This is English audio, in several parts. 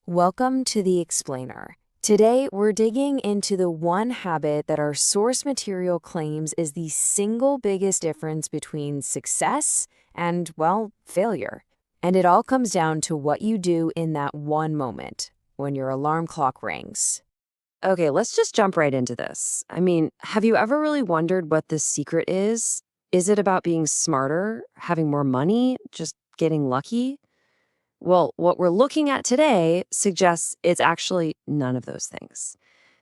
Welcome to The Explainer. Today, we're digging into the one habit that our source material claims is the single biggest difference between success and, well, failure. And it all comes down to what you do in that one moment, when your alarm clock rings. Okay, let's just jump right into this. Have you ever really wondered what the secret is? Is it about being smarter, having more money, just getting lucky? Well, what we're looking at today suggests it's actually none of those things.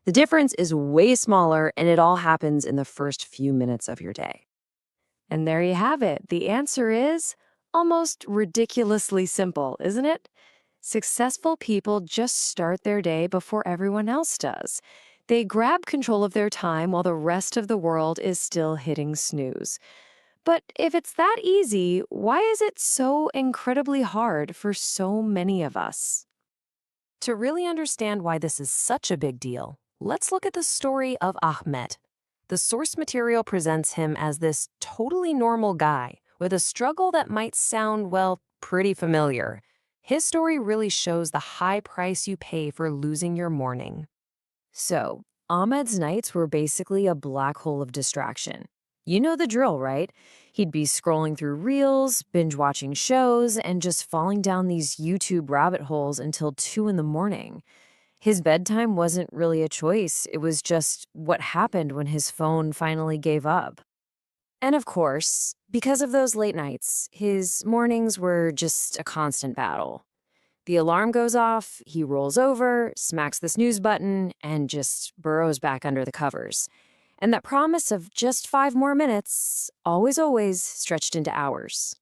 The difference is way smaller, and it all happens in the first few minutes of your day. And there you have it. The answer is almost ridiculously simple, isn't it? Successful people just start their day before everyone else does. They grab control of their time while the rest of the world is still hitting snooze. But if it's that easy, why is it so incredibly hard for so many of us? To really understand why this is such a big deal, let's look at the story of Ahmed. The source material presents him as this totally normal guy with a struggle that might sound, well, pretty familiar. His story really shows the high price you pay for losing your morning. So, Ahmed's nights were basically a black hole of distraction. You know the drill, right? He'd be scrolling through reels, binge-watching shows, and just falling down these YouTube rabbit holes until 2 in the morning. His bedtime wasn't really a choice. It was just what happened when his phone finally gave up. And of course, because of those late nights, his mornings were just a constant battle. The alarm goes off, he rolls over, smacks the snooze button, and just burrows back under the covers. And that promise of just 5 more minutes always stretched into hours.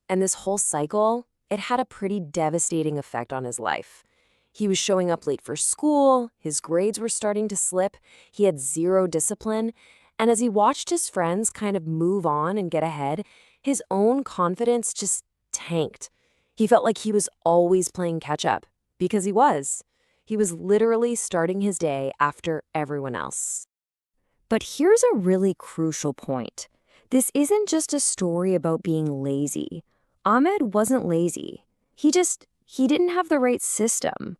And this whole cycle, it had a pretty devastating effect on his life. He was showing up late for school, his grades were starting to slip, he had zero discipline, and as he watched his friends kind of move on and get ahead, his own confidence just tanked. He felt like he was always playing catch-up, because he was. He was literally starting his day after everyone else. But here's a really crucial point. This isn't just a story about being lazy. Ahmed wasn't lazy. He didn't have the right system.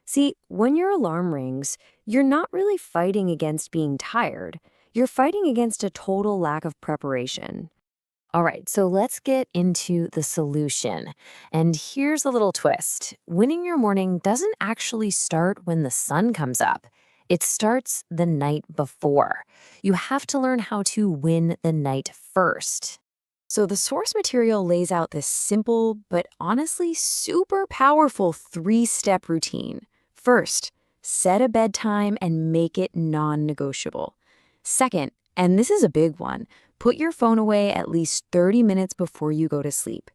See, when your alarm rings, you're not really fighting against being tired. You're fighting against a total lack of preparation. All right, so let's get into the solution. And here's a little twist. Winning your morning doesn't actually start when the sun comes up. It starts the night before. You have to learn how to win the night first. So the source material lays out this simple, but honestly super powerful 3-step routine. First, set a bedtime and make it non-negotiable. Second, and this is a big one, put your phone away at least 30 minutes before you go to sleep.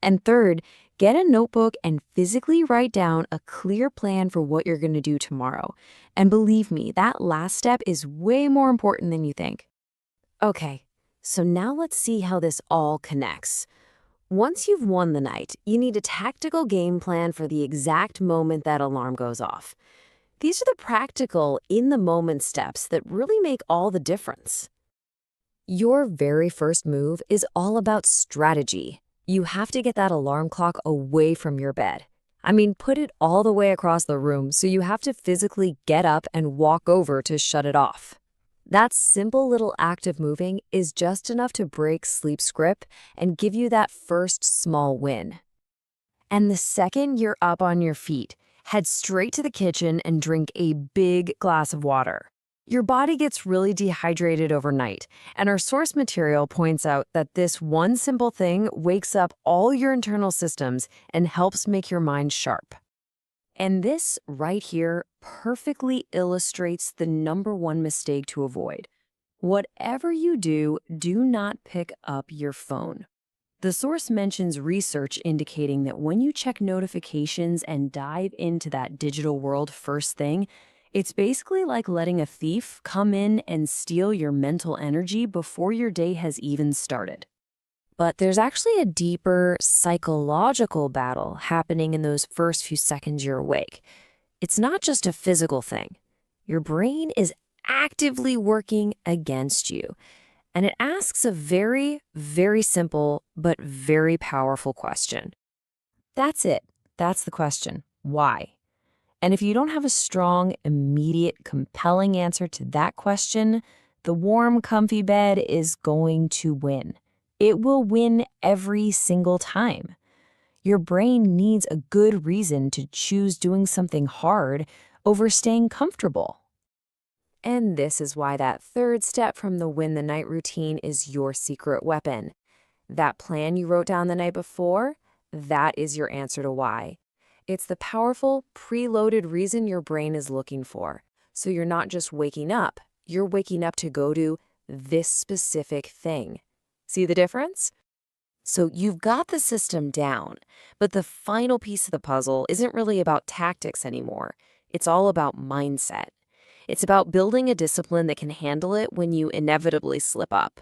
And third, get a notebook and physically write down a clear plan for what you're going to do tomorrow. And believe me, that last step is way more important than you think. Okay, so now let's see how this all connects. Once you've won the night, you need a tactical game plan for the exact moment that alarm goes off. These are the practical, in-the-moment steps that really make all the difference. Your very first move is all about strategy. You have to get that alarm clock away from your bed. Put it all the way across the room so you have to physically get up and walk over to shut it off. That simple little act of moving is just enough to break sleep's grip and give you that first small win. And the second you're up on your feet, head straight to the kitchen and drink a big glass of water. Your body gets really dehydrated overnight, and our source material points out that this one simple thing wakes up all your internal systems and helps make your mind sharp. And this right here perfectly illustrates the #1 mistake to avoid. Whatever you do, do not pick up your phone. The source mentions research indicating that when you check notifications and dive into that digital world first thing, it's basically like letting a thief come in and steal your mental energy before your day has even started. But there's actually a deeper psychological battle happening in those first few seconds you're awake. It's not just a physical thing. Your brain is actively working against you. And it asks a very, very simple but very powerful question. That's it. That's the question. Why? And if you don't have a strong, immediate, compelling answer to that question, the warm, comfy bed is going to win. It will win every single time. Your brain needs a good reason to choose doing something hard over staying comfortable. And this is why that third step from the win the night routine is your secret weapon. That plan you wrote down the night before, that is your answer to why. It's the powerful, preloaded reason your brain is looking for. So you're not just waking up, you're waking up to go do this specific thing. See the difference? So you've got the system down, but the final piece of the puzzle isn't really about tactics anymore. It's all about mindset. It's about building a discipline that can handle it when you inevitably slip up.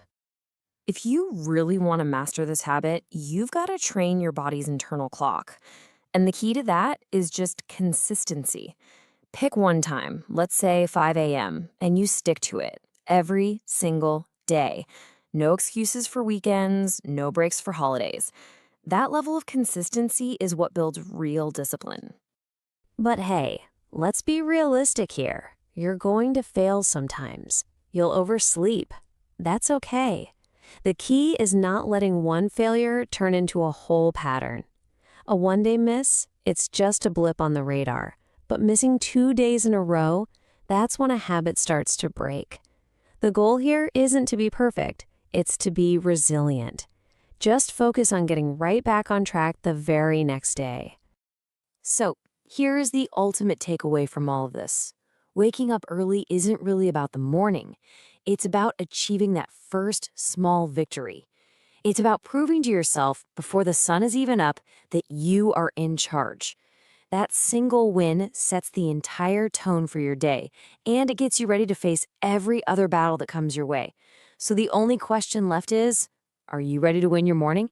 If you really want to master this habit, you've got to train your body's internal clock. And the key to that is just consistency. Pick one time, let's say 5 a.m., and you stick to it every single day. No excuses for weekends, no breaks for holidays. That level of consistency is what builds real discipline. But hey, let's be realistic here. You're going to fail sometimes. You'll oversleep. That's okay. The key is not letting one failure turn into a whole pattern. A one-day miss, it's just a blip on the radar. But missing 2 days in a row, that's when a habit starts to break. The goal here isn't to be perfect. It's to be resilient. Just focus on getting right back on track the very next day. So, here is the ultimate takeaway from all of this. Waking up early isn't really about the morning. It's about achieving that first small victory. It's about proving to yourself before the sun is even up that you are in charge. That single win sets the entire tone for your day, and it gets you ready to face every other battle that comes your way. So the only question left is, are you ready to win your morning?